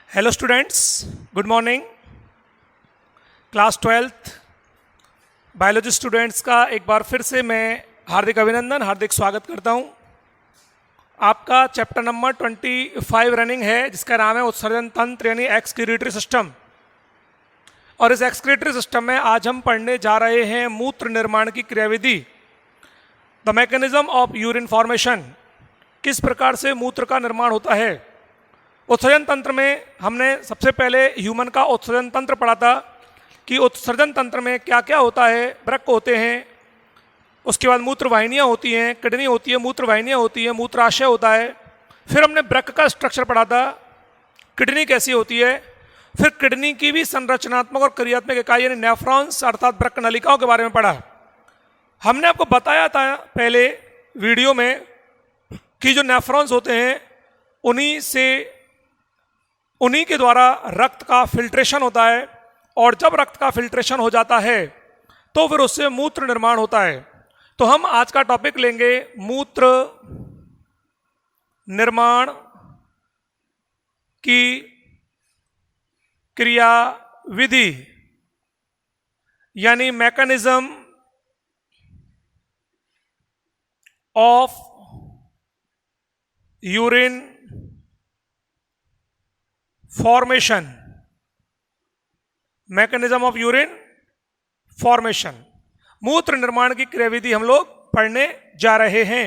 Hello students, good morning. Class 12th biology students का एक बार फिर से मैं हार्दिक अभिनंदन, हार्दिक स्वागत करता हूं। आपका चैप्टर नंबर 25 रनिंग है, जिसका नाम है उत्सर्जन तंत्र यानी एक्सक्रीटरी सिस्टम। और इस एक्सक्रीटरी सिस्टम में आज हम पढ़ने जा रहे हैं मूत्र निर्माण की क्रियाविधि, the mechanism of urine formation. किस प्रकार से मूत्र का निर्माण होता है। उत्सर्जन तंत्र में हमने सबसे पहले ह्यूमन का उत्सर्जन तंत्र पढ़ा था कि उत्सर्जन तंत्र में क्या क्या होता है। वृक्क होते हैं, उसके बाद मूत्र वाहिनियाँ होती हैं, किडनी होती है, मूत्र वाहिनियाँ होती हैं, मूत्राशय होता है। फिर हमने वृक्क का स्ट्रक्चर पढ़ा था, किडनी कैसी होती है। फिर किडनी की भी संरचनात्मक और क्रियात्मक इकाई यानी नेफ्रॉन्स अर्थात वृक्क नलिकाओं के बारे में पढ़ा। हमने आपको बताया था पहले वीडियो में कि जो नेफ्रॉन्स होते हैं उन्हीं के द्वारा रक्त का फिल्ट्रेशन होता है, और जब रक्त का फिल्ट्रेशन हो जाता है तो फिर उससे मूत्र निर्माण होता है। तो हम आज का टॉपिक लेंगे मूत्र निर्माण की क्रियाविधि यानी mechanism of urine formation. Mechanism of urine formation, मूत्र निर्माण की क्रियाविधि हम लोग पढ़ने जा रहे हैं।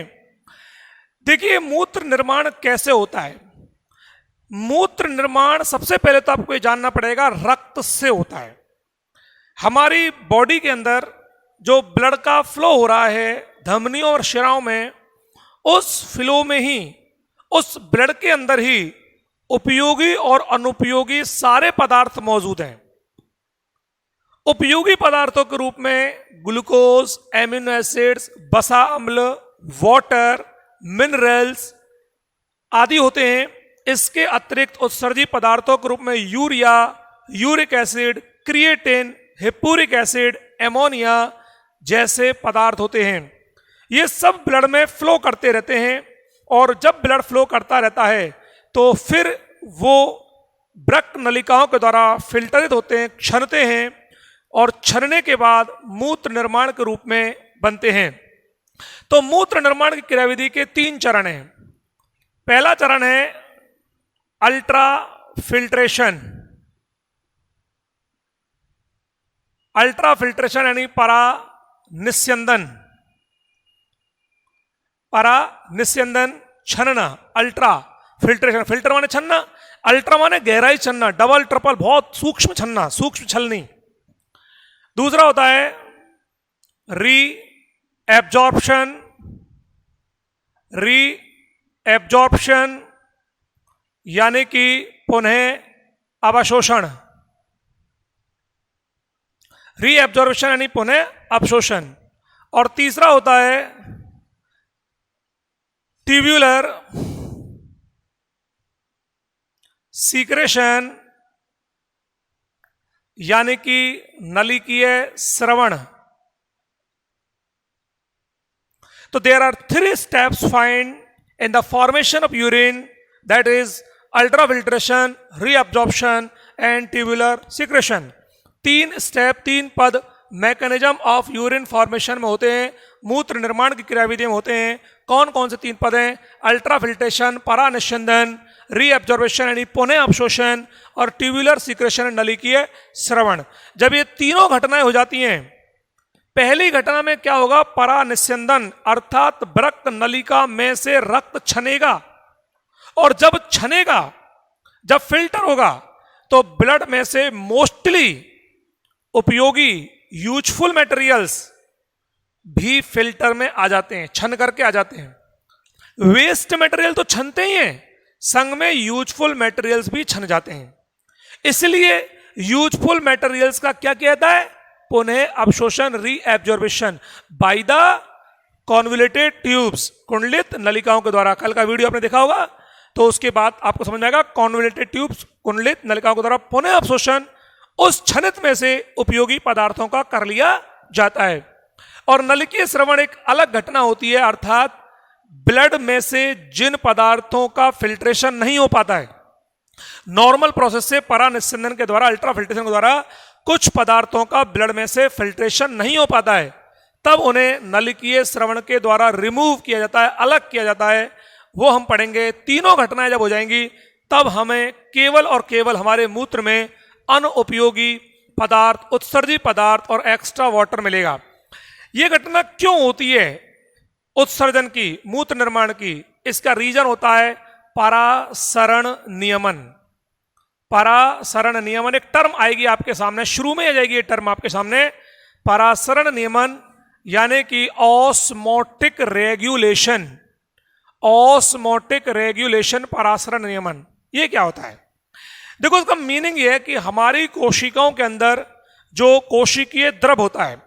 देखिए मूत्र निर्माण कैसे होता है। मूत्र निर्माण सबसे पहले तो आपको ये जानना पड़ेगा रक्त से होता है। हमारी बॉडी के अंदर जो ब्लड का फ्लो हो रहा है धमनियों और शिराओं में, उस फ्लो में ही, उस ब्लड के अंदर ही उपयोगी और अनुपयोगी सारे पदार्थ मौजूद हैं। उपयोगी पदार्थों के रूप में ग्लूकोज, एमिनो एसिड्स, वसा अम्ल, वाटर, मिनरल्स आदि होते हैं। इसके अतिरिक्त उत्सर्जी पदार्थों के रूप में urea, uric acid, creatine, hippuric acid, ammonia जैसे पदार्थ होते हैं। ये सब ब्लड में फ्लो करते रहते हैं, और जब ब्लड फ्लो करता रहता है तो फिर वो वृक्क नलिकाओं के द्वारा फिल्टरित होते हैं, छनते हैं, और छनने के बाद मूत्र निर्माण के रूप में बनते हैं। तो मूत्र निर्माण की क्रियाविधि के 3 चरण हैं। पहला चरण है अल्ट्रा फिल्ट्रेशन। अल्ट्रा फिल्ट्रेशन यानी परा निस्यंदन। परा निस्यंदन, छनना। अल्ट्रा फिल्ट्रेशन, फिल्टर माने छन्ना, अल्ट्रा माने गहराई छन्ना, डबल ट्रिपल बहुत सूक्ष्म छन्ना, सूक्ष्म छलनी। दूसरा होता है री एब्जॉर्प्शन। री एब्जॉर्प्शन यानी कि पुनः अवशोषण। री एब्जॉर्प्शन यानी पुनः अवशोषण। और तीसरा होता है ट्यूब्यूलर सीक्रेशन यानी कि नलिकीय स्रवण। तो there are 3 steps find in the formation of urine, that is ultrafiltration, reabsorption and tubular secretion. 3 step, 3 पद मैकेनिज्म ऑफ यूरिन फॉर्मेशन में होते हैं, मूत्र निर्माण की क्रियाविधि में होते हैं। कौन कौन से 3 पद हैं? अल्ट्रा फिल्ट्रेशन, परा निस्यंदन, रीअब्जॉर्प्शन यानी पुनः अवशोषण, और ट्यूबुलर सीक्रेशन नलिकीय स्रवण। जब ये तीनों घटनाएं हो जाती हैं, पहली घटना में क्या होगा? परा निस्यंदन अर्थात वृक्क नलिका में से रक्त छनेगा, और जब छनेगा, जब फिल्टर होगा, तो ब्लड में से मोस्टली उपयोगी यूजफुल मटेरियल्स भी फिल्टर में आ जाते हैं, छन करके आ जाते हैं। वेस्ट मटेरियल तो छनते ही हैं, संग में यूजफुल मटेरियल्स भी छन जाते हैं। इसलिए यूजफुल मटेरियल्स का क्या कहता है? पुनः अवशोषण, reabsorption by the convoluted tubes, कुंडलित नलिकाओं के द्वारा। कल का वीडियो आपने देखा होगा, तो उसके बाद आपको समझ में आएगा। कॉन्वोल्यूटेड ट्यूब्स, कुंडलित नलिकाओं के द्वारा पुनः अवशोषण उस छनित में से उपयोगी पदार्थों का कर लिया जाता है। और नलिकीय स्रवण एक अलग घटना होती है, अर्थात ब्लड में से जिन पदार्थों का फिल्ट्रेशन नहीं हो पाता है नॉर्मल प्रोसेस से परा निस्यंदन के द्वारा, अल्ट्रा फिल्ट्रेशन के द्वारा कुछ पदार्थों का ब्लड में से फिल्ट्रेशन नहीं हो पाता है, तब उन्हें नलिकीय श्रवण के द्वारा रिमूव किया जाता है, अलग किया जाता है। वो हम पढ़ेंगे। तीनों घटनाएं जब हो जाएंगी तब हमें केवल और केवल हमारे मूत्र में अनुपयोगी पदार्थ, उत्सर्जी पदार्थ और एक्स्ट्रा वाटर मिलेगा। यह घटना क्यों होती है उत्सर्जन की, मूत्र निर्माण की? इसका रीजन होता है परासरण नियमन। परासरण नियमन एक टर्म आएगी आपके सामने, शुरू में आ जाएगी ये टर्म आपके सामने, परासरण नियमन यानी कि ऑस्मोटिक रेगुलेशन। ऑस्मोटिक रेगुलेशन, परासरण नियमन, ये क्या होता है? देखो इसका मीनिंग ये है कि हमारी कोशिकाओं के अंदर जो कोशिकीय द्रव होता है,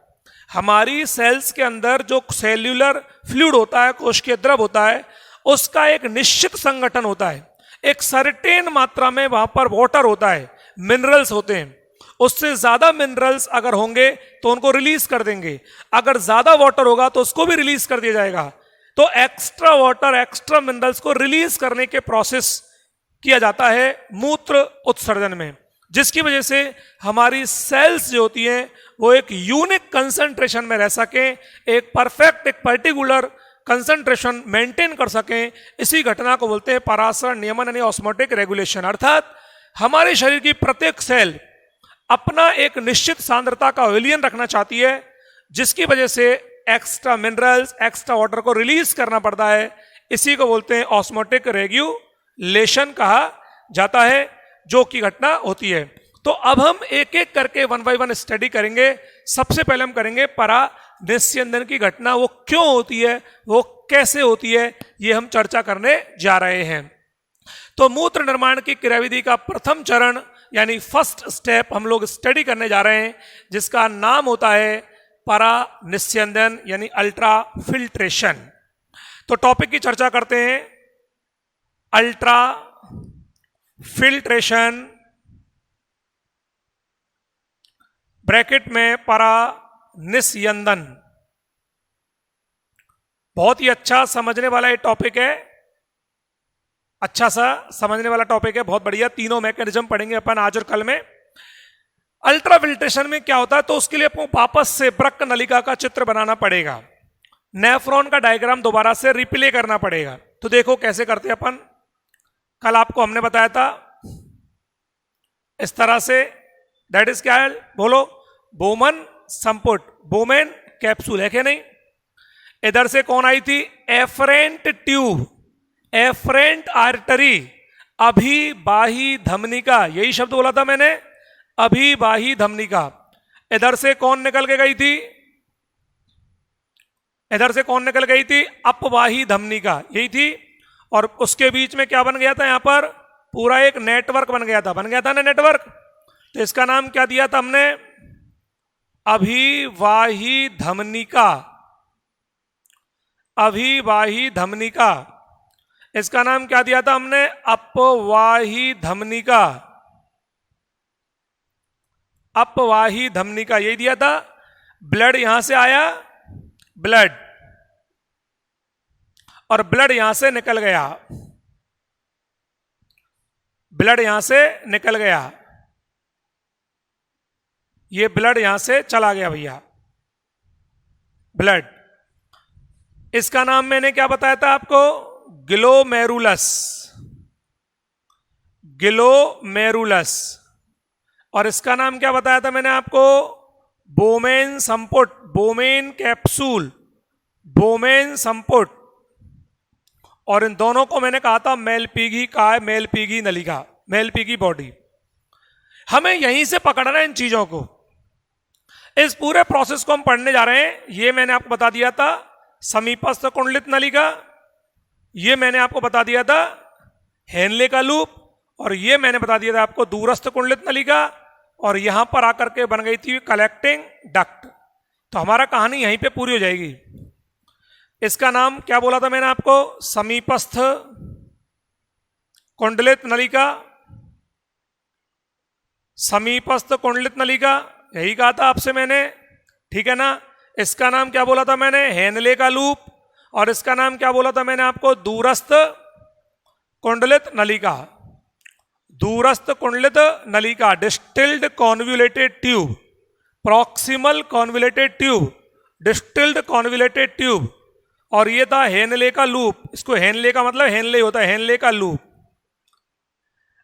हमारी सेल्स के अंदर जो सेल्यूलर फ्लूइड होता है, कोशिकीय द्रव होता है, उसका एक निश्चित संगठन होता है। एक सर्टेन मात्रा में वहां पर वाटर होता है, मिनरल्स होते हैं। उससे ज्यादा मिनरल्स अगर होंगे तो उनको रिलीज कर देंगे, अगर ज्यादा वाटर होगा तो उसको भी रिलीज कर दिया जाएगा। तो एक्स्ट्रा वाटर, एक्स्ट्रा मिनरल्स को रिलीज करने के प्रोसेस किया जाता है मूत्र उत्सर्जन में, जिसकी वजह से हमारी सेल्स जो होती हैं वो एक यूनिक कंसंट्रेशन में रह सकें, एक परफेक्ट, एक पर्टिकुलर कंसंट्रेशन मेंटेन कर सकें। इसी घटना को बोलते हैं परासरण नियमन यानी ऑस्मोटिक रेगुलेशन। अर्थात हमारे शरीर की प्रत्येक सेल अपना एक निश्चित सांद्रता का विलयन रखना चाहती है, जिसकी वजह से एक्स्ट्रा मिनरल्स, एक्स्ट्रा वाटर को रिलीज करना पड़ता है। इसी को बोलते हैं ऑस्मोटिक रेगुलेशन कहा जाता है, जो की घटना होती है। तो अब हम एक एक करके वन बाय वन स्टडी करेंगे। सबसे पहले हम करेंगे परा निस्यंदन की घटना, वो क्यों होती है, वो कैसे होती है, ये हम चर्चा करने जा रहे हैं। तो मूत्र निर्माण की क्रियाविधि का प्रथम चरण यानी फर्स्ट स्टेप हम लोग स्टडी करने जा रहे हैं, जिसका नाम होता है परा निस्यंदन यानी अल्ट्रा फिल्ट्रेशन। तो टॉपिक की चर्चा करते हैं। अल्ट्रा फिल्ट्रेशन ब्रैकेट में परा निस्यंदन, बहुत ही अच्छा समझने वाला ये टॉपिक है, अच्छा सा समझने वाला टॉपिक है, बहुत बढ़िया। तीनों मैकेनिज्म पढ़ेंगे अपन आज और कल में। अल्ट्रा फिल्ट्रेशन में क्या होता है, तो उसके लिए आपको वापस से ब्रक नलिका का चित्र बनाना पड़ेगा, नेफ्रॉन का डायग्राम दोबारा से रिप्ले करना पड़ेगा। तो देखो कैसे करते हैं अपन। कल आपको हमने बताया था इस तरह से, दैट इज क्या है, बोलो, बोमन संपुट, बोमेन कैप्सूल है क्या नहीं। इधर से कौन आई थी, एफरेंट ट्यूब, एफरेंट आर्टरी, अभिबाही धमनिका, यही शब्द बोला था मैंने, अभिबाही धमनिका। इधर से कौन निकल के गई थी, इधर से कौन निकल गई थी, अपवाही धमनिका, यही थी। और उसके बीच में क्या बन गया था, यहां पर पूरा एक नेटवर्क बन गया था ना नेटवर्क। तो इसका नाम क्या दिया था हमने, अभिवाही धमनिका, अभिवाही धमनिका। इसका नाम क्या दिया था हमने, अपवाही धमनिका, अपवाही धमनिका, यही दिया था। ब्लड यहां से आया, ब्लड, और ब्लड यहां से निकल गया, ब्लड यहां से निकल गया, ये ब्लड यहां से चला गया भैया, ब्लड। इसका नाम मैंने क्या बताया था आपको, ग्लोमेरुलस, ग्लोमेरुलस। और इसका नाम क्या बताया था मैंने आपको, बोमेन संपुट, बोमेन कैप्सूल, बोमेन संपुट। और इन दोनों को मैंने कहा था मेलपीगी काय, मेलपीगी नलिका, मेलपीगी बॉडी। हमें यहीं से पकड़ना है इन चीजों को। इस पूरे प्रोसेस को हम पढ़ने जा रहे हैं। ये मैंने आपको बता दिया था समीपस्थ कुंडलित नलिका, ये मैंने आपको बता दिया था हेनले का लूप, और ये मैंने बता दिया था आपको दूरस्थ कुंडलित नलिका, और यहां पर आकर के बन गई थी कलेक्टिंग डक्ट। तो हमारा कहानी यहीं पे पूरी हो जाएगी। इसका नाम क्या बोला था मैंने आपको, समीपस्थ कुंडलित नलिका, समीपस्थ कुंडलित नलिका, यही कहा था आपसे मैंने, ठीक है ना। इसका नाम क्या बोला था मैंने, हेनले का लूप, और इसका नाम क्या बोला था मैंने आपको, दूरस्थ कुंडलित नलिका। दूरस्थ कुंडलित नलिका, distilled convoluted tube, proximal convoluted tube, distilled convoluted tube, और ये था हेनले का लूप। इसको हेनले का मतलब हेनले होता है, हेनले का लूप।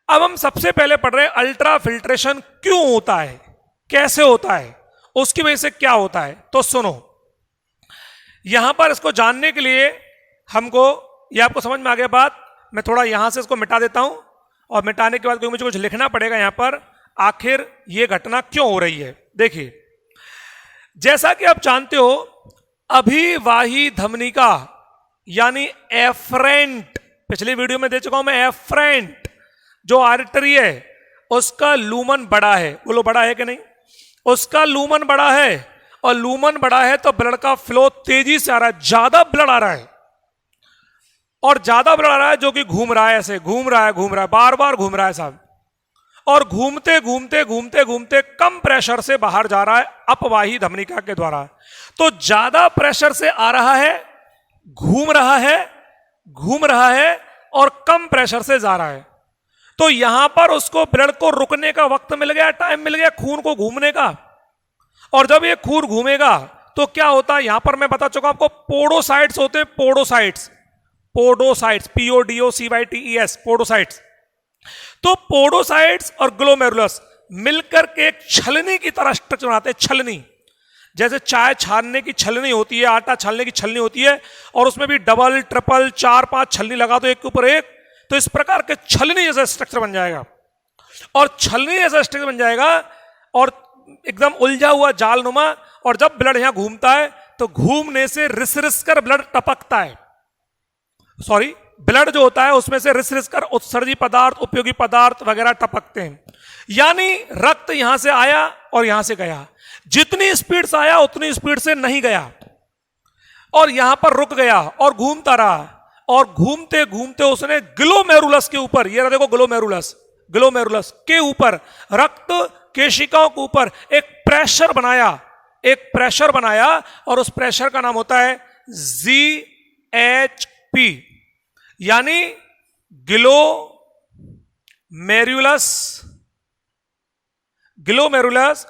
अब हम सबसे पहले पढ़ रहे हैं अल्ट्रा फिल्ट्रेशन क्यों होता है, कैसे होता है, उसकी वजह से क्या होता है। तो सुनो, यहां पर इसको जानने के लिए हमको, ये आपको समझ में आ गया बात, मैं थोड़ा यहां से इसको मिटा देता हूं, और मिटाने के बाद मुझे कुछ लिखना पड़ेगा यहां पर, आखिर ये घटना क्यों हो रही है। देखिए, जैसा कि आप जानते हो, अभिवाही धमनिका यानी एफरेंट, पिछली वीडियो में दे चुका हूं मैं, एफरेंट जो आर्टरी है उसका लूमन बड़ा है। बोलो बड़ा है कि नहीं? उसका लूमन बड़ा है, और लूमन बड़ा है तो ब्लड का फ्लो तेजी से आ रहा है, ज्यादा ब्लड आ रहा है, और ज्यादा ब्लड आ रहा है जो कि घूम रहा है, ऐसे घूम रहा है, बार बार घूम रहा है साहब, और घूमते घूमते घूमते घूमते कम प्रेशर से बाहर जा रहा है अपवाही धमनिका के द्वारा। तो ज्यादा प्रेशर से आ रहा है, घूम रहा है और कम प्रेशर से जा रहा है। तो यहां पर उसको ब्लड को रुकने का वक्त मिल गया, टाइम मिल गया खून को घूमने का। और जब ये खून घूमेगा तो क्या होता है, यहां पर मैं बता चुका आपको, पोडोसाइट्स होते हैं, पोडोसाइट्स, PODOCYTES, पोडोसाइट्स। तो पोडोसाइट्स और ग्लोमेरुलस मिलकर के एक छलनी की तरह स्ट्रक्चर बनाते हैं, छलनी। जैसे चाय छानने की छलनी होती है, आटा छानने की छलनी होती है, और उसमें भी डबल ट्रिपल 4-5 छलनी लगा दो एक के ऊपर एक, तो इस प्रकार के छलनी जैसा स्ट्रक्चर बन जाएगा। और छलनी जैसा स्ट्रक्चर बन जाएगा और एकदम उलझा हुआ जालनुमा, और जब ब्लड यहां घूमता है तो घूमने से रिस रिस कर ब्लड टपकता है, सॉरी, ब्लड जो होता है उसमें से रिस रिस कर उत्सर्जी पदार्थ, उपयोगी पदार्थ वगैरह टपकते हैं। यानी रक्त यहां से आया और यहां से गया, जितनी स्पीड से आया उतनी स्पीड से नहीं गया, और यहां पर रुक गया और घूमता रहा, और घूमते घूमते उसने ग्लोमेरुलस के ऊपर, ये देखो ग्लोमेरुलस के ऊपर, रक्त केशिकाओं के ऊपर एक प्रेशर बनाया, और उस प्रेशर का नाम होता है GHP, यानी glomerulus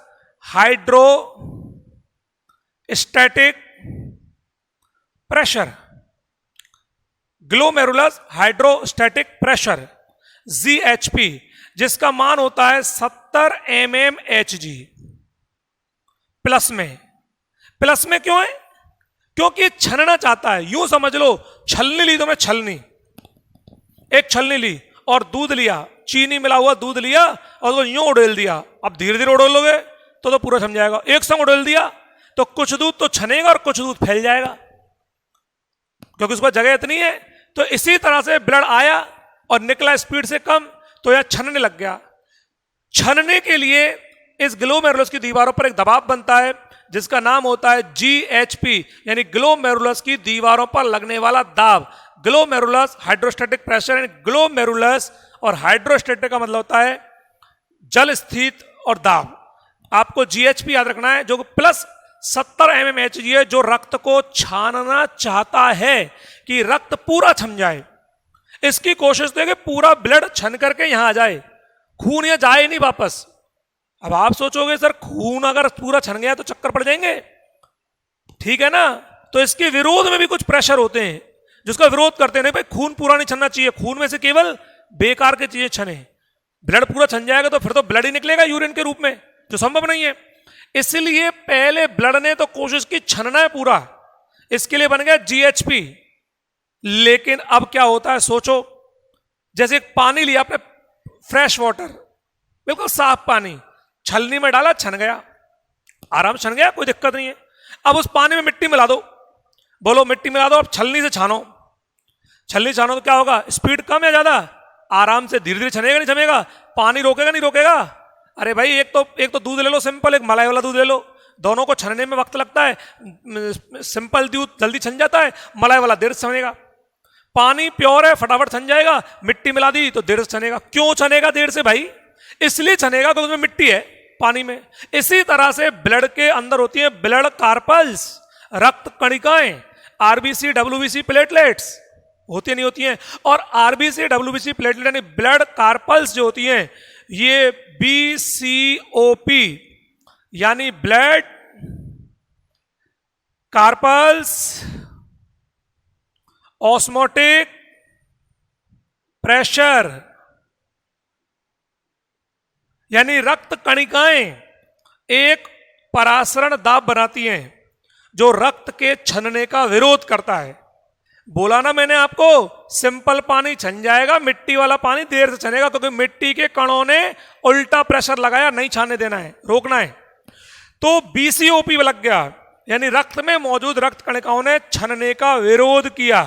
hydrostatic pressure, glomerulus hydrostatic pressure GHP, जिसका मान होता है 70 mmHg प्लस में क्यों है? क्योंकि छनना चाहता है। यूं समझ लो, छलनी ली तो मैं, एक छलनी ली और दूध लिया, चीनी मिला हुआ दूध लिया और उसको यूं उड़ेल दिया। अब धीरे धीरे उड़ेलोगे तो पूरा छन जाएगा। एक संग उड़ेल दिया तो कुछ दूध तो छनेगा और कुछ दूध फैल जाएगा, क्योंकि उसका जगह इतनी है। तो इसी तरह से ब्लड आया और निकला स्पीड से कम, तो यह छनने लग गया। छनने के लिए इस ग्लोमेरुलस की दीवारों पर एक दबाव बनता है जिसका नाम होता है GHP, यानी ग्लोमेरुलस की दीवारों पर लगने वाला दाब। ग्लोमेरुलस हाइड्रोस्टैटिक प्रेशर, यानी ग्लोमेरुलस और हाइड्रोस्टैटिक का मतलब होता है जल स्थित और दाब। आपको GHP याद रखना है, जो प्लस 70 mmHg है, जो रक्त को छानना चाहता है कि रक्त पूरा छन जाए। इसकी कोशिश तो है कि पूरा ब्लड छन करके यहां आ जाए, खून यहां जाए नहीं वापस। अब आप सोचोगे सर खून अगर पूरा छन गया तो चक्कर पड़ जाएंगे, ठीक है ना? तो इसके विरोध में भी कुछ प्रेशर होते हैं जिसका विरोध करते हैं, नहीं भाई खून पूरा नहीं छनना चाहिए, खून में से केवल बेकार की चीजें छने। ब्लड पूरा छन जाएगा तो फिर तो ब्लड ही निकलेगा यूरिन के रूप में, जो संभव नहीं है। इसलिए पहले ब्लड ने तो कोशिश की छनना है पूरा, इसके लिए बन गया GHP। लेकिन अब क्या होता है सोचो, जैसे एक पानी लिया आपने, फ्रेश वाटर, बिल्कुल साफ पानी, छलनी में डाला, छन गया, आराम से छन गया, कोई दिक्कत नहीं है। अब उस पानी में मिट्टी मिला दो, बोलो मिट्टी मिला दो, अब छलनी से छानो तो क्या होगा? स्पीड कम या ज्यादा? आराम से धीरे धीरे छनेगा, नहीं छनेगा? पानी रोकेगा नहीं रोकेगा? अरे भाई एक तो दूध ले लो सिंपल, एक मलाई वाला दूध ले लो, दोनों को छनने में वक्त लगता है। सिंपल दूध जल्दी छन जाता है, मलाई वाला देर से छनेगा। पानी प्योर है, फटाफट छन जाएगा, मिट्टी मिला दी तो देर से छनेगा। क्यों छनेगा देर से भाई? इसलिए छनेगा क्योंकि उसमें मिट्टी है पानी में। इसी तरह से ब्लड के अंदर होती है ब्लड कार्पल्स, रक्त कणिकाएं, RBC WBC प्लेटलेट्स, होती नहीं होती हैं। और आरबीसी डब्ल्यूबीसी प्लेटलेट यानी ब्लड कार्पल्स जो होती हैं, ये बीसीओपी यानी ब्लड कार्पल्स ऑस्मोटिक प्रेशर यानी रक्त कणिकाएं एक परासरण दाब बनाती हैं जो रक्त के छनने का विरोध करता है। बोला ना मैंने आपको, सिंपल पानी छन जाएगा, मिट्टी वाला पानी देर से छनेगा, क्योंकि मिट्टी के कणों ने उल्टा प्रेशर लगाया, नहीं छाने देना है, रोकना है। तो बीसीओपी लग गया, यानी रक्त में मौजूद रक्त कणिकाओं ने छनने का विरोध किया।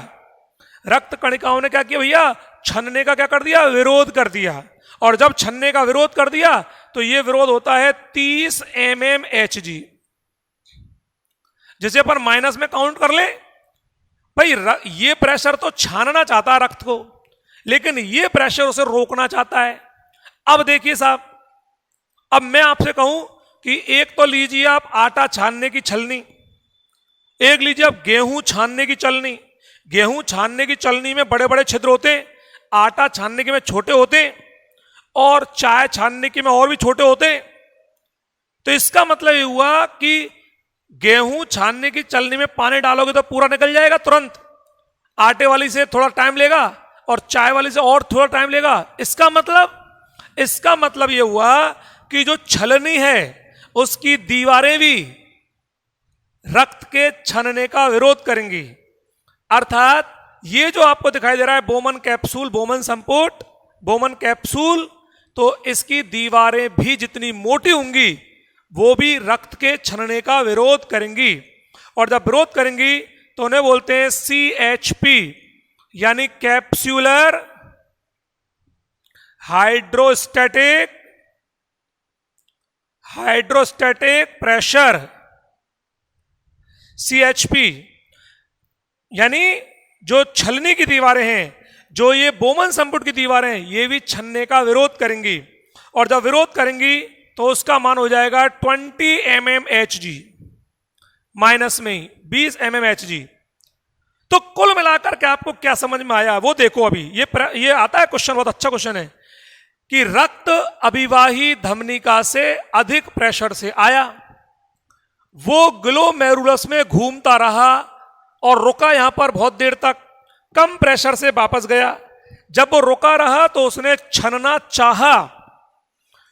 रक्त कणिकाओं ने क्या किया भैया? छनने का क्या कर दिया? विरोध कर दिया। और जब छनने का विरोध कर दिया तो यह विरोध होता है 30 mmHg, जिसे अपन माइनस में काउंट कर ले। भाई ये प्रेशर तो छानना चाहता है रक्त को, लेकिन ये प्रेशर उसे रोकना चाहता है। अब देखिए साहब, अब मैं आपसे कहूं कि एक तो लीजिए आप आटा छानने की छलनी, एक लीजिए आप गेहूं छानने की चलनी। गेहूं छानने की चलनी में बड़े बड़े छिद्र होते हैं, आटा छानने के में छोटे होते हैं, और चाय छानने के में और भी छोटे होते हैं। तो इसका मतलब ये हुआ कि गेहूं छानने की चलनी में पानी डालोगे तो पूरा निकल जाएगा तुरंत, आटे वाली से थोड़ा टाइम लेगा और चाय वाली से और थोड़ा टाइम लेगा। इसका मतलब ये हुआ कि जो छलनी है उसकी दीवारें भी रक्त के छनने का विरोध करेंगी। अर्थात ये जो आपको दिखाई दे रहा है बोमन कैप्सूल, बोमन संपुट, बोमन कैप्सूल, तो इसकी दीवारें भी जितनी मोटी होंगी वो भी रक्त के छनने का विरोध करेंगी। और जब विरोध करेंगी तो उन्हें बोलते हैं CHP यानी कैप्सूलर हाइड्रोस्टैटिक प्रेशर। CHP यानी जो छलनी की दीवारें हैं, जो ये बोमन संपुट की दीवारें हैं, ये भी छनने का विरोध करेंगी। और जब विरोध करेंगी तो उसका मान हो जाएगा 20 mmHg, माइनस में ही 20 mmHg। तो कुल मिलाकर के आपको क्या समझ में आया वो देखो। अभी ये आता है क्वेश्चन, बहुत अच्छा क्वेश्चन है कि रक्त अभिवाही धमनिका से अधिक प्रेशर से आया, वो ग्लोमेरुलस में घूमता रहा और रुका यहां पर बहुत देर तक, कम प्रेशर से वापस गया। जब वो रुका रहा तो उसने छनना चाहा,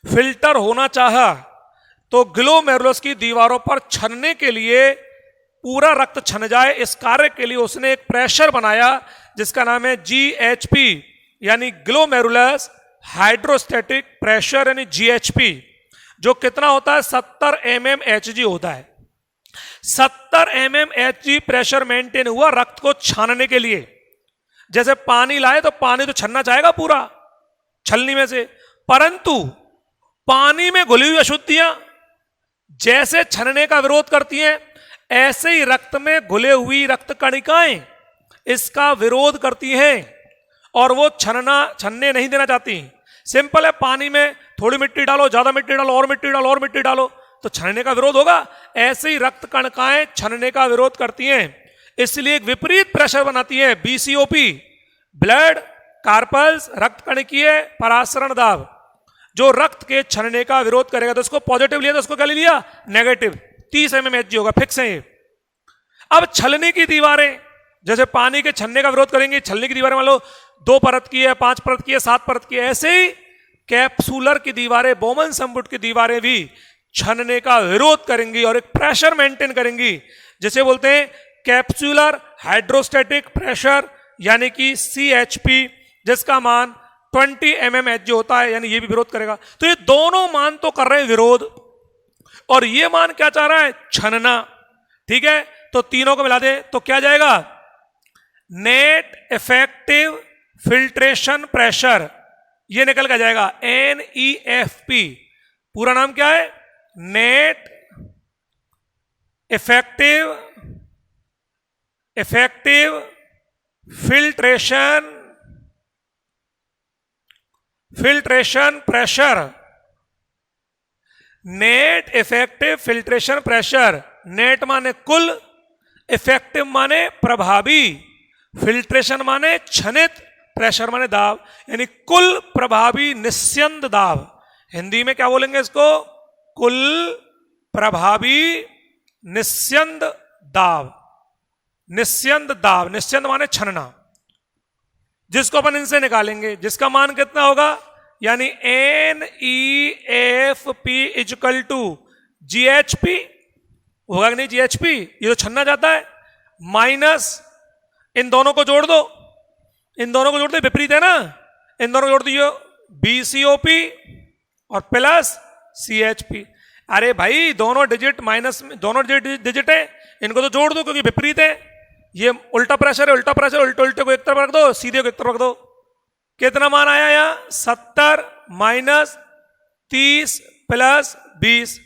फिल्टर होना चाहा, तो ग्लोमेरुलस की दीवारों पर छनने के लिए, पूरा रक्त छन जाए, इस कार्य के लिए उसने एक प्रेशर बनाया जिसका नाम है GHP यानी ग्लोमेरुलस हाइड्रोस्टैटिक प्रेशर यानी GHP, जो कितना होता है? 70 mmHg होता है। 70 mmHg प्रेशर मेंटेन हुआ रक्त को छानने के लिए। जैसे पानी लाए तो पानी तो छन्ना चाहेगा पूरा छलनी में से, परंतु पानी में घुली हुई अशुद्धियां जैसे छनने का विरोध करती हैं, ऐसे ही रक्त में घुले हुई रक्त कणिकाएं इसका विरोध करती हैं और वो छनने नहीं देना चाहती। सिंपल है, पानी में थोड़ी मिट्टी डालो, ज्यादा मिट्टी डालो, और मिट्टी डालो, और मिट्टी डालो, तो छनने का विरोध होगा। ऐसे ही रक्त कणिकाएं छनने का विरोध करती हैं, इसलिए एक विपरीत प्रेशर बनाती है। BCOP ब्लड कार्पल्स रक्त कणिकीय परासरण दाब, जो रक्त के छनने का विरोध करेगा। तो इसको पॉजिटिव लिया तो इसको क्या ले लिया? नेगेटिव। 30 mmHg होगा, फिक्स है ये। अब छलनी की दीवारें जैसे पानी के छनने का विरोध करेंगी, छलनी की दीवारें मान लो 2 परत की है, 5 परत की है, 7 परत की है, ऐसे ही कैप्सूलर की दीवारें, बोमन संपुट की दीवारें भी छनने का विरोध करेंगी और एक प्रेशर मेंटेन करेंगी, जिसे बोलते हैं कैप्सूलर हाइड्रोस्टैटिक प्रेशर यानी कि CHP, जिसका मान 20 mmHg होता है, यानी ये भी विरोध करेगा। तो ये दोनों मान तो कर रहे हैं विरोध, और ये मान क्या चाह रहा है? छनना। ठीक है, तो तीनों को मिला दे तो क्या जाएगा? नेट इफेक्टिव फिल्ट्रेशन प्रेशर, ये निकल कर जाएगा NEFP। पूरा नाम क्या है? Net effective filtration pressure. Net effective filtration pressure, net माने कुल, इफेक्टिव माने प्रभावी, फिल्ट्रेशन माने क्षणित, प्रेशर माने दाब, यानी कुल प्रभावी निस्यंद दाब। हिंदी में क्या बोलेंगे इसको? कुल प्रभावी निस्यंद दाब। निस्यंद दाब, निस्यंद माने छनना, जिसको अपन इनसे निकालेंगे, जिसका मान कितना होगा, यानी NEFP इजकल टू GHP होगा कि नहीं? GHP ये तो छन्ना जाता है, माइनस इन दोनों को जोड़ दो, इन दोनों को जोड़ दो, विपरीत है ना, इन दोनों को जोड़ दियो BCOP और प्लस CHP। अरे भाई दोनों डिजिट माइनस में, दोनों डिजिट है, इनको तो जोड़ दो क्योंकि विपरीत है। ये उल्टा प्रेशर है, उल्टा प्रेशर, उल्टे उल्टे को एक तरफ रख दो, सीधे को एक तरफ रख दो। कितना मान आया यहाँ? 70 माइनस 30 प्लस 20,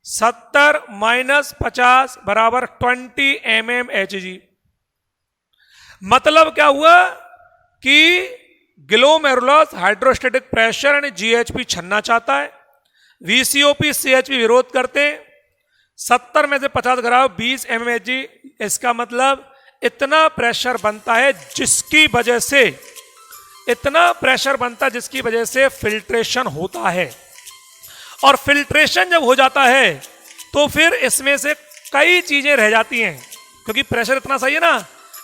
70 माइनस 50 बराबर 20 mmHg। मतलब क्या हुआ कि ग्लोमेरुलस हाइड्रोस्टेटिक प्रेशर यानी GHP छन्ना चाहता है, VCOP CHP विरोध करते हैं। 70 में से 50 घटाओ 20 mmHg, इसका मतलब इतना प्रेशर बनता है जिसकी वजह से, इतना प्रेशर बनता है जिसकी वजह से फिल्ट्रेशन होता है। और फिल्ट्रेशन जब हो जाता है तो फिर इसमें से कई चीजें रह जाती हैं, क्योंकि प्रेशर इतना सही है ना।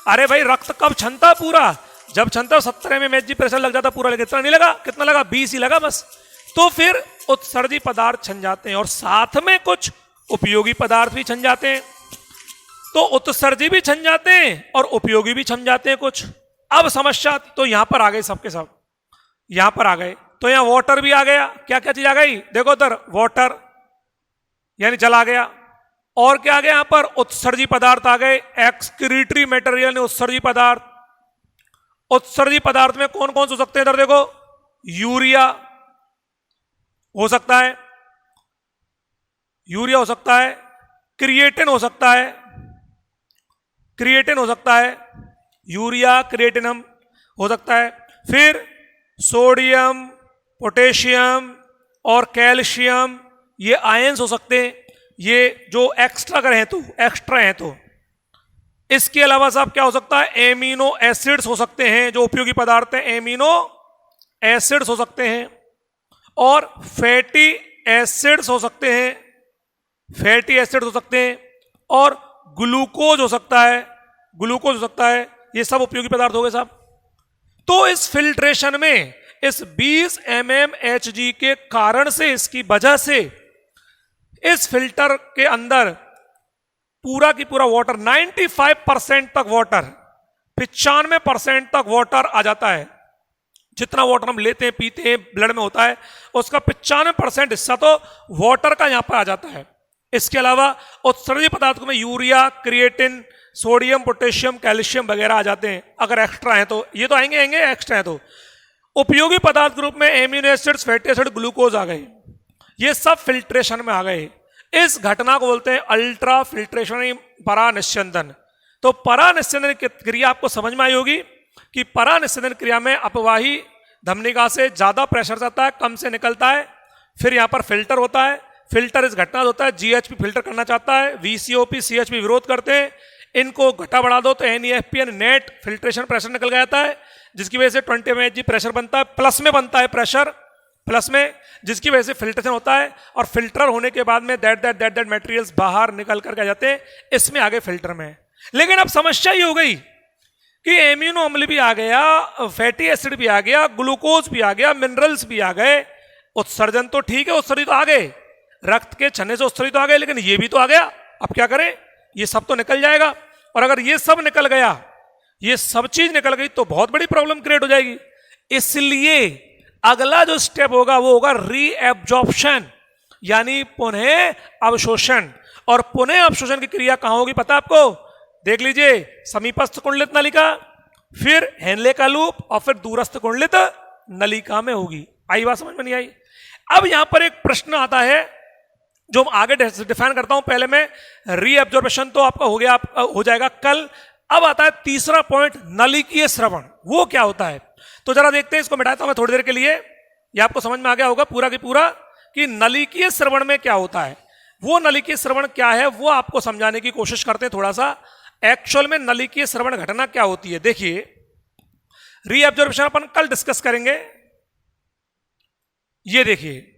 अरे भाई रक्त कब छनता? पूरा जब छनता 70 mmHg प्रेशर लग जाता पूरा, लेकिन इतना नहीं लगा, कितना लगा? 20 ही लगा बस। तो फिर उत्सर्जी पदार्थ छन जाते हैं और साथ में कुछ उपयोगी पदार्थ भी छन जाते हैं। तो उत्सर्जी भी छन जाते हैं और उपयोगी भी छन जाते हैं कुछ। अब समस्या तो यहां पर आ गई, सबके सब यहां पर आ गए। तो यहां वाटर भी आ गया। क्या क्या चीज आ गई? देखो उधर वाटर यानी जल आ गया, और क्या आ गया यहां पर? उत्सर्जी पदार्थ आ गए, एक्सक्रीटरी मटेरियल यानी उत्सर्जी पदार्थ। उत्सर्जी पदार्थ में कौन कौन से हो सकते हैं? इधर देखो, यूरिया हो सकता है, यूरिया हो सकता है, क्रिएटिन हो सकता है, क्रिएटिन हो सकता है, यूरिया क्रिएटिनम हो सकता है। फिर सोडियम, पोटेशियम और कैल्शियम, ये आयंस हो सकते हैं, ये जो एक्स्ट्रा हैं तो एक्स्ट्रा हैं तो। इसके अलावा साहब क्या हो सकता है? एमिनो एसिड्स हो सकते हैं, जो उपयोगी पदार्थ हैं, एमिनो एसिड्स हो सकते हैं, और फैटी एसिड्स हो सकते हैं, फैटी एसिड्स हो सकते हैं, और ग्लूकोज हो सकता है, ग्लूकोज हो सकता है। ये सब उपयोगी पदार्थ हो गए साहब। तो इस फिल्ट्रेशन में इस 20 mmHg के कारण से, इसकी वजह से इस फिल्टर के अंदर पूरा की पूरा वाटर 95% तक वाटर, 95% तक वाटर आ जाता है। जितना वाटर हम लेते हैं, पीते हैं, ब्लड में होता है, उसका 95% हिस्सा तो वाटर का यहां पर आ जाता है। इसके अलावा उत्सर्जी पदार्थों में urea, creatine, sodium, potassium, calcium वगैरह आ जाते हैं, अगर एक्स्ट्रा है तो। ये तो आएंगे आएंगे एक्स्ट्रा है तो। उपयोगी पदार्थ ग्रुप में amino acids, fatty acid, glucose आ गए, ये सब फिल्ट्रेशन में आ गए। इस घटना को बोलते हैं अल्ट्रा फिल्ट्रेशन, परानिस्यंदन। तो परानिस्यंदन की क्रिया आपको समझ में आई होगी कि परानिस्यंदन क्रिया में अपवाही धमनिका से ज्यादा प्रेशर जाता है, कम से निकलता है, फिर यहां पर फिल्टर होता है। फिल्टर इस घटना होता है, GHP फिल्टर करना चाहता है, VCOP CHP विरोध करते हैं, इनको घटा बढ़ा दो तो NEFP नेट फिल्ट्रेशन प्रेशर निकल जाता है, जिसकी वजह से 20 mmHg प्रेशर बनता है, प्लस में बनता है प्रेशर, प्लस में, जिसकी वजह से फिल्ट्रेशन होता है। और फिल्टर होने के बाद में दैट मटेरियल्स बाहर निकल करके आ जाते हैं, इसमें आगे फिल्टर में। लेकिन अब समस्या ये हो गई कि एमिनो अम्ल भी आ गया, फैटी एसिड भी आ गया, ग्लूकोज भी आ गया, मिनरल्स भी आ गए, उत्सर्जन तो ठीक है, उत्सर्जित तो आ गए, रक्त के छन्ने से उत्सर्जित तो आ गए, लेकिन ये भी तो आ गया। अब क्या करें? ये सब तो निकल जाएगा, और अगर ये सब निकल गया, ये सब चीज निकल गई तो बहुत बड़ी प्रॉब्लम क्रिएट हो जाएगी। इसलिए अगला जो स्टेप होगा वो होगा रीएब्जॉर्प्शन, यानी पुनः अवशोषण। और पुनः अवशोषण की क्रिया कहां होगी पता आपको? देख लीजिए, समीपस्थ कुंडलित नलिका, फिर हेनले का लूप, और फिर दूरस्थ कुंडलित नलिका में होगी। आई बात समझ में नहीं आई? अब यहां पर एक प्रश्न आता है जो हम आगे डिफाइन करता हूं। पहले में रीएब्जॉर्प्शन तो आपका हो गया, हो जाएगा कल। अब आता है तीसरा पॉइंट, नलिकीय स्रवण। वो क्या होता है? तो जरा देखते हैं, इसको मिटाता हूं मैं थोड़ी देर के लिए। ये आपको समझ में आ गया होगा पूरा की पूरा कि नलिकीय स्रवण में क्या होता है। वो नलिकीय स्रवण क्या है वो आपको समझाने की कोशिश करते हैं थोड़ा सा। एक्चुअल में नलिकीय श्रवण घटना क्या होती है। देखिए, रीअब्जॉर्प्शन अपन कल डिस्कस करेंगे। ये देखिए,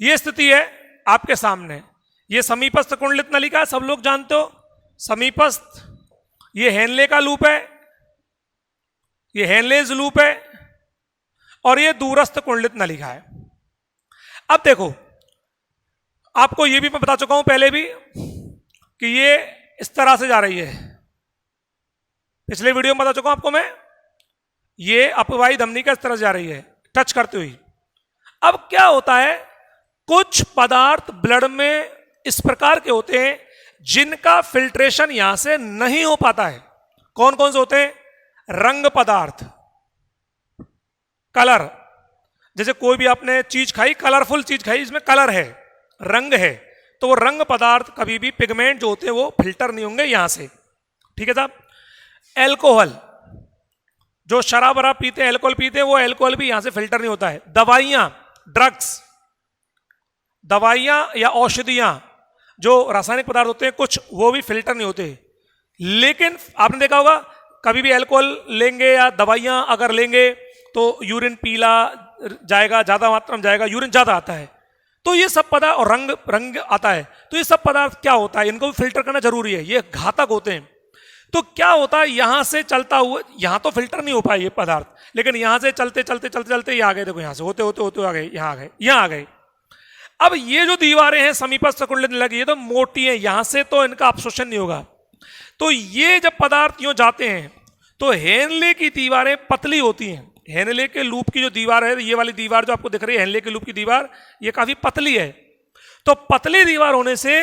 ये स्थिति है आपके सामने। ये समीपस्थ कुंडलित नलिका, सब लोग जानते हो समीपस्थ। ये हेनले का लूप है, ये हेनलेज लूप है, और ये दूरस्थ कुंडलित नलिका है। अब देखो, आपको ये भी मैं बता चुका हूं पहले भी कि ये इस तरह से जा रही है। पिछले वीडियो में बता चुका हूं आपको मैं, ये अपवाही धमनी का इस तरह से जा रही है टच करते हुई। अब क्या होता है, कुछ पदार्थ ब्लड में इस प्रकार के होते हैं जिनका फिल्ट्रेशन यहां से नहीं हो पाता है। कौन कौन से होते हैं? रंग पदार्थ, कलर। जैसे कोई भी आपने चीज खाई, कलरफुल चीज खाई, इसमें कलर है, रंग है, तो वो रंग पदार्थ कभी भी पिगमेंट जो होते हैं वो फिल्टर नहीं होंगे यहां से। ठीक है साहब। एल्कोहल, जो शराब वराब पीते हैं, एल्कोहल पीते हैं, वो एल्कोहल भी यहां से फिल्टर नहीं होता है। दवाइयां, ड्रग्स, दवाइयां या औषधियां, जो रासायनिक पदार्थ होते हैं कुछ, वो भी फिल्टर नहीं होते। लेकिन आपने देखा होगा, कभी भी एल्कोहल लेंगे या दवाइयां अगर लेंगे तो यूरिन पीला जाएगा, ज्यादा मात्रा में जाएगा, यूरिन ज्यादा आता है। तो ये सब पदार्थ, और रंग आता है, तो ये सब पदार्थ क्या होता है, इनको भी फिल्टर करना जरूरी है, ये घातक होते हैं। तो क्या होता है, यहां से चलता हुआ, यहां तो फिल्टर नहीं हो पाए ये पदार्थ, लेकिन यहां से चलते चलते चलते चलते ये आ गए। देखो, यहां से होते होते होते आ गए, यहां आ गए, यहां आ गए। अब ये जो दीवारें हैं समीपस्थ कुंडलित लगी, ये तो मोटी है, यहां से तो इनका अब्सॉर्प्शन नहीं होगा। तो ये जब पदार्थ यूं जाते हैं तो हेनले की दीवारें पतली होती हैं। हेनले के लूप की जो दीवार है, ये वाली दीवार जो आपको दिख रही है, हेनले के लूप की दीवार, ये काफी पतली है। तो पतली दीवार होने से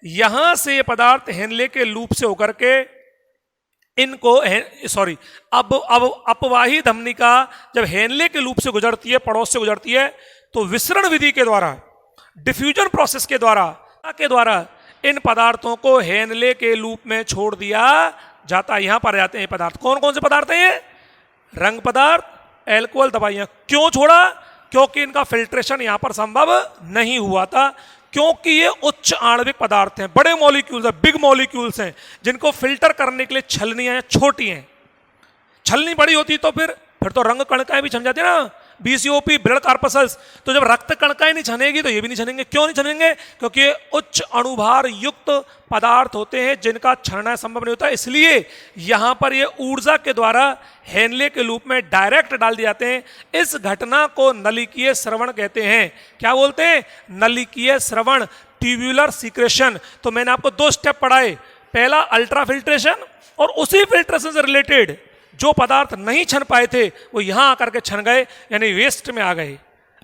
यहां से ये पदार्थ हेनले के लूप से होकर के इनको अब अपवाही धमनिका जब हेनले के लूप से गुजरती है, पड़ोस से गुजरती है, तो विसरण विधि के द्वारा, डिफ्यूजन प्रोसेस के द्वारा इन पदार्थों को हेनले के लूप में छोड़ दिया जाता है। यहां पर जाते हैं पदार्थ। कौन कौन से पदार्थ हैं ये? रंग पदार्थ, एल्कोहल, दवाइयां। क्यों छोड़ा? क्योंकि इनका फिल्ट्रेशन यहां पर संभव नहीं हुआ था, क्योंकि ये उच्च आणविक पदार्थ हैं, बड़े मॉलिक्यूल्स हैं, बिग मॉलिक्यूल्स हैं, जिनको फिल्टर करने के लिए छलनियां छोटी हैं। छलनी बड़ी होती तो फिर तो रंग कणिकाएं भी छन जाती है ना, BCOP, ब्लड कार्पसल्स। तो जब रक्त कणिकाएं नहीं छनेगी तो ये भी नहीं छनेंगे। क्यों नहीं छनेंगे? क्योंकि ये उच्च अणुभार युक्त पदार्थ होते हैं जिनका छनना संभव नहीं होता। इसलिए यहां पर ये ऊर्जा के द्वारा हेनले के लूप में डायरेक्ट डाल दिए जाते हैं। इस घटना को नलिकीय श्रवण कहते हैं। क्या बोलते हैं? नलिकीय श्रवण, ट्यूब्यूलर सीक्रेशन। तो मैंने आपको 2 स्टेप पढ़ाए, पहला अल्ट्रा फिल्ट्रेशन, और उसी फिल्ट्रेशन से रिलेटेड जो पदार्थ नहीं छन पाए थे वो यहां आकर के छन गए, यानी वेस्ट में आ गए।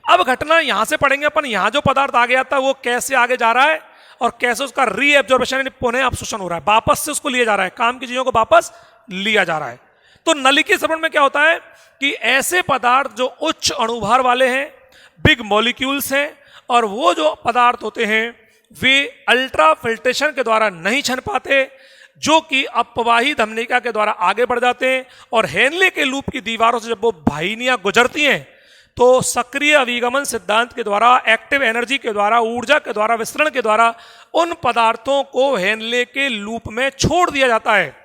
अब घटना यहां से पढ़ेंगे अपन, यहां जो पदार्थ आ गया था वो कैसे आगे जा रहा है और कैसे उसका रीएब्जॉर्प्शन यानी पुनः अवशोषण हो रहा है, वापस से उसको लिया जा रहा है, काम की चीजों को वापस लिया जा रहा है। तो नलिकीय श्रवण में क्या होता है कि ऐसे पदार्थ जो उच्च अणुभार वाले हैं, बिग मॉलिक्यूल्स हैं, और वो जो पदार्थ होते हैं वे अल्ट्रा फिल्ट्रेशन के द्वारा नहीं छन पाते, जो कि अपवाही धमनिका के द्वारा आगे बढ़ जाते हैं, और हेनले के लूप की दीवारों से जब वो वाहिनियां गुजरती हैं तो सक्रिय अभिगमन सिद्धांत के द्वारा, एक्टिव एनर्जी के द्वारा, ऊर्जा के द्वारा, विसरण के द्वारा उन पदार्थों को हेनले के लूप में छोड़ दिया जाता है,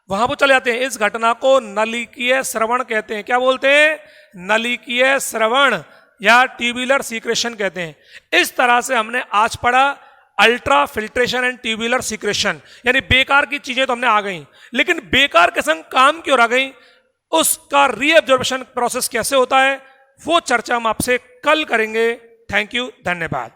वहां वो चले जाते हैं। इस घटना को नलिकीय श्रवण कहते हैं। क्या बोलते हैं? नलिकीय श्रवण या ट्यूब्यूलर सीक्रेशन कहते हैं। इस तरह से हमने आज पढ़ा ultra filtration and tubular secretion, यानी बेकार की चीजें तो हमने आ गई, लेकिन बेकार के संग काम क्यों रह गई, उसका रीअब्जॉर्प्शन प्रोसेस कैसे होता है, वो चर्चा हम आपसे कल करेंगे। थैंक यू, धन्यवाद।